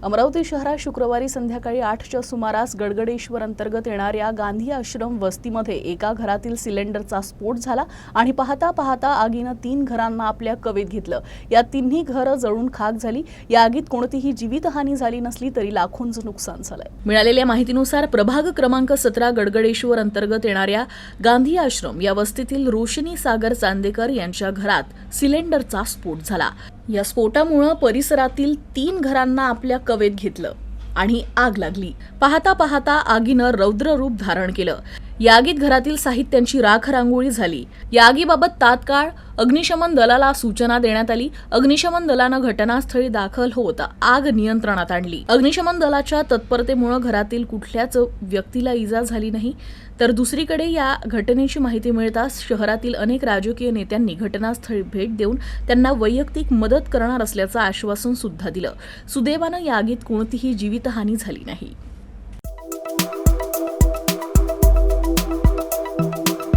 अमरावती शहरात शुक्रवारी संध्याकाळी 8च्या सुमारास गडगडेश्वर अंतर्गत येणाऱ्या गांधी आश्रम वस्तीमध्ये एका घरातील सिलेंडरचा स्फोट झाला आणि पाहता पाहता आगीनं 3 घरांना आपल्या कवेत घेतलं। या तिन्ही घरं जळून खाक झाली। या आगीत कोणतीही जीवितहानी झाली नसली तरी लाखोंचं नुकसान झालंय। मिळालेल्या माहितीनुसार प्रभाग क्रमांक 17 गडगडेश्वर अंतर्गत येणाऱ्या गांधी आश्रम या वस्तीतील रोशनी सागर चांदेकर यांच्या घरात सिलेंडरचा स्फोट झाला। या स्फोटामुळे परिसरातील 3 घरांना आपल्या कवेत घेतलं आणि आग लागली। पाहता पाहता आगीनं रौद्र रूप धारण केलं। या आगीत घरातील साहित्यांची राख रांगोळी झाली। या आगीबाबत तात्काळ अग्निशमन दलाला सूचना देण्यात आली। अग्निशमन दलानं घटनास्थळी दाखल होत आग नियंत्रणात आणली। अग्निशमन दलाच्या तत्परतेमुळे घरातील कुठल्याच व्यक्तीला इजा झाली नाही। तर दुसरीकडे या घटनेची माहिती मिळताच शहरातील अनेक राजकीय नेत्यांनी घटनास्थळी भेट देऊन त्यांना वैयक्तिक मदत करणार असल्याचं आश्वासन सुद्धा दिलं। सुदैवानं या आगीत कोणतीही जीवितहानी झाली नाही।